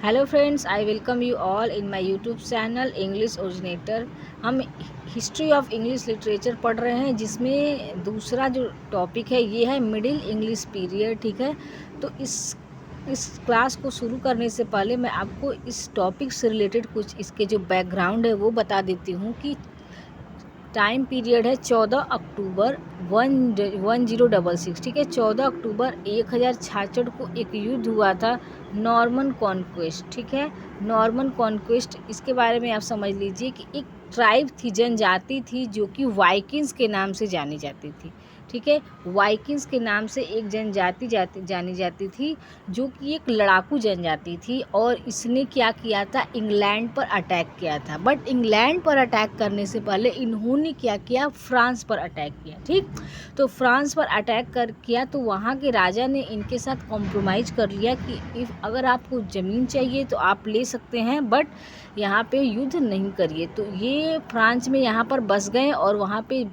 Hello friends, I welcome you all in my YouTube channel English originator. हम history of English literature पढ़ रहे हैं, जिसमें दूसरा जो टॉपिक है ये है मिडिल इंग्लिश पीरियड। ठीक है, तो इस क्लास को शुरू करने से पहले मैं आपको इस टॉपिक से रिलेटेड कुछ इसके जो बैकग्राउंड है वो बता देती हूँ कि टाइम पीरियड है 14 अक्टूबर 1066। ठीक है, 14 अक्टूबर 1066 को एक युद्ध हुआ था, नॉर्मन कॉन्क्वेस्ट। ठीक है, नॉर्मन कॉन्क्वेस्ट इसके बारे में आप समझ लीजिए कि एक ट्राइब थी, जनजाति थी, जो कि वाइकिंग्स के नाम से जानी जाती थी। ठीक है, वाइकिंग्स के नाम से एक जनजाति जानी जाती थी, जो कि एक लड़ाकू जनजाति थी, और इसने क्या किया था, इंग्लैंड पर अटैक किया था। बट इंग्लैंड पर अटैक करने से पहले इन्होंने क्या किया, फ्रांस पर अटैक किया। ठीक, तो फ्रांस पर अटैक किया तो वहाँ के राजा ने इनके साथ कॉम्प्रोमाइज़ कर लिया कि अगर आपको ज़मीन चाहिए तो आप ले सकते हैं, बट यहाँ पे युद्ध नहीं करिए। तो ये फ्रांस में यहाँ पर बस गए, और वहाँ पे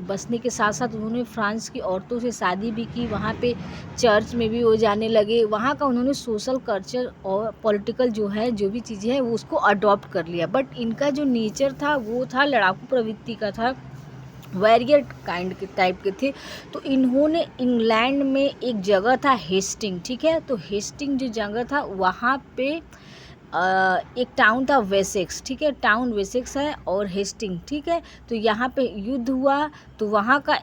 बसने के साथ साथ उन्होंने फ्रांस की औरतों से शादी भी की, वहाँ पे चर्च में भी वो जाने लगे। वहाँ का उन्होंने सोशल कल्चर और पॉलिटिकल जो है, जो भी चीज़ें हैं, वो उसको अडॉप्ट कर लिया। बट इनका जो नेचर था वो था लड़ाकू प्रवृत्ति का था, वॉरियर काइंड के टाइप के थे। तो इन्होंने इंग्लैंड में एक जगह था हेस्टिंग। ठीक है, तो हेस्टिंग जो जगह था वहाँ पे एक टाउन था वेसेक्स। ठीक है, टाउन वेसेक्स है और हेस्टिंग। ठीक है, तो यहाँ पे युद्ध हुआ। तो वहाँ का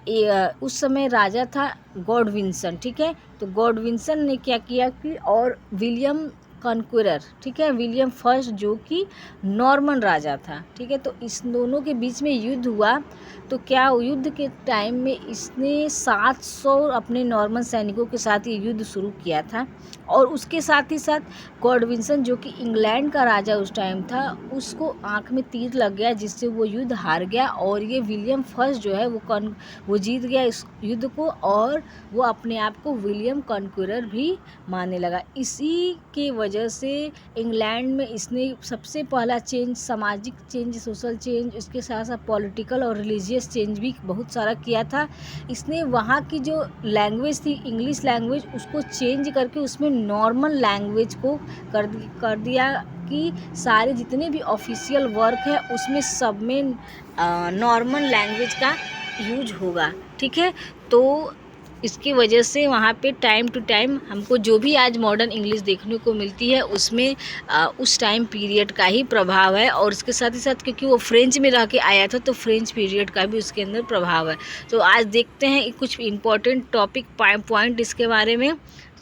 उस समय राजा था गॉडविंसन। ठीक है, तो गॉडविंसन ने क्या किया कि, और विलियम कॉन्क्वेरर। ठीक है, विलियम फर्स्ट, जो कि नॉर्मन राजा था। ठीक है, तो इस दोनों के बीच में युद्ध हुआ। तो क्या युद्ध के टाइम में इसने 700 अपने नॉर्मन सैनिकों के साथ ये युद्ध शुरू किया था, और उसके साथ ही साथ गॉडविंसन, जो कि इंग्लैंड का राजा उस टाइम था, उसको आंख में तीर लग गया, जिससे वो युद्ध हार गया। और ये विलियम फर्स्ट जो है वो जीत गया इस युद्ध को, और वो अपने आप को विलियम कॉन्क्वेरर भी मानने लगा। इसी के वजह से इंग्लैंड में इसने सबसे पहला चेंज, सामाजिक चेंज, सोशल चेंज, इसके साथ साथ पॉलिटिकल और रिलीजियस चेंज भी बहुत सारा किया था। इसने वहाँ की जो लैंग्वेज थी, इंग्लिश लैंग्वेज, उसको चेंज करके उसमें नॉर्मन लैंग्वेज को कर दिया कि सारे जितने भी ऑफिशियल वर्क है उसमें सब में नॉर्मन लैंग्वेज का यूज होगा। ठीक है, तो इसकी वजह से वहाँ पे टाइम टू टाइम हमको जो भी आज मॉडर्न इंग्लिश देखने को मिलती है, उसमें उस टाइम पीरियड का ही प्रभाव है। और इसके साथ ही साथ क्योंकि वो फ्रेंच में रह के आया था, तो फ्रेंच पीरियड का भी उसके अंदर प्रभाव है। तो आज देखते हैं कुछ इंपॉर्टेंट टॉपिक पॉइंट इसके बारे में।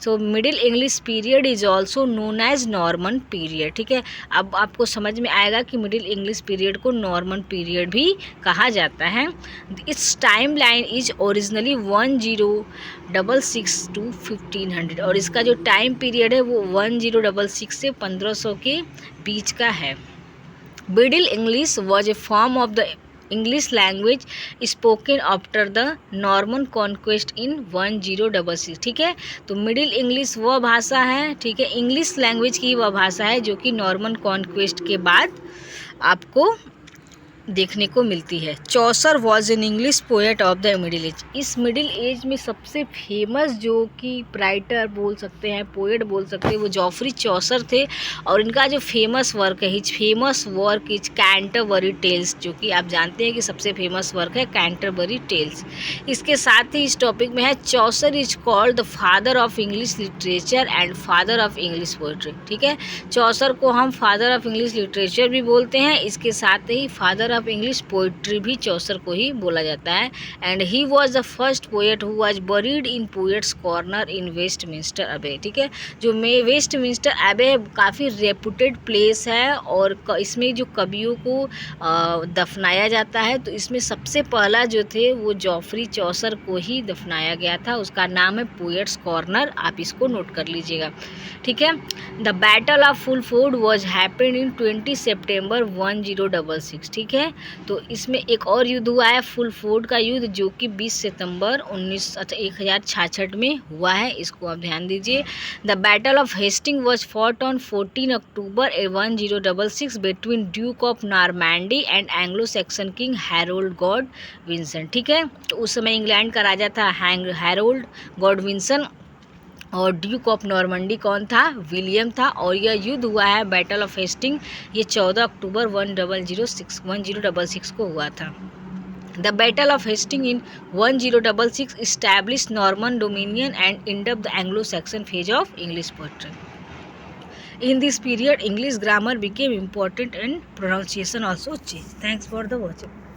So Middle English period is also known as Norman period. ठीक है, अब आपको समझ में आएगा कि मिडिल इंग्लिश पीरियड को नॉर्मन पीरियड भी कहा जाता है। Its timeline is originally 1066 to 1500, और इसका जो टाइम पीरियड है वो 1066 से 1500 के बीच का है। Middle English was a form of the English language spoken after the Norman Conquest in 1066। ठीक है, तो मिडिल इंग्लिश वह भाषा है, ठीक है, इंग्लिश लैंग्वेज की वह भाषा है जो कि नॉर्मन कॉन्क्वेस्ट के बाद आपको देखने को मिलती है। Chaucer was an English poet of the middle age. इस मिडिल एज में सबसे फेमस जो कि राइटर बोल सकते हैं, पोएट बोल सकते हैं, वो जॉफरी चौसर थे। और इनका जो फेमस वर्क है, his famous work is Canterbury Tales, जो कि आप जानते हैं कि सबसे फेमस वर्क है कैंटरबरी टेल्स। इसके साथ ही इस टॉपिक में है, Chaucer is called the father of English literature and father of English poetry. ठीक है, चौसर को हम फादर ऑफ इंग्लिश लिटरेचर भी बोलते हैं, इसके साथ ही फादर ऑफ इंग्लिश पोइट्री भी चौसर को ही बोला जाता है। And he was the first poet who was buried in poets corner in Westminster अबे। ठीक है, जो वेस्टमिंस्टर अबे काफ़ी रेपुटेड प्लेस है, और इसमें जो कवियों को दफनाया जाता है, तो इसमें सबसे पहला जो थे वो जॉफरी चौसर को ही दफनाया गया था। उसका नाम है पोएट्स कॉर्नर, आप इसको नोट कर लीजिएगा। ठीक है, the Battle of Fulford was happened in 20 सितंबर 1066। ठीक है, तो इसमें एक और युद्ध हुआ है, फुलफोर्ड का युद्ध, जो कि 20 सितंबर 1066 में हुआ है, इसको आप ध्यान दीजिए। The Battle of Hasting was fought on 14 October 1066 between Duke of Normandy and Anglo Saxon king Harold Godwinson. ठीक है, तो उस समय इंग्लैंड का राजा था हैरोल्ड गॉडविंसन, और ड्यूक ऑफ नॉर्मंडी कौन था? विलियम था। और यह युद्ध हुआ है बैटल ऑफ हेस्टिंग, ये 14 अक्टूबर 1066 को हुआ था। The Battle of Hastings in 1066 established Norman dominion and ended up the Anglo-Saxon phase of English poetry. In this period, English grammar became important and pronunciation also changed. Thanks for the watching.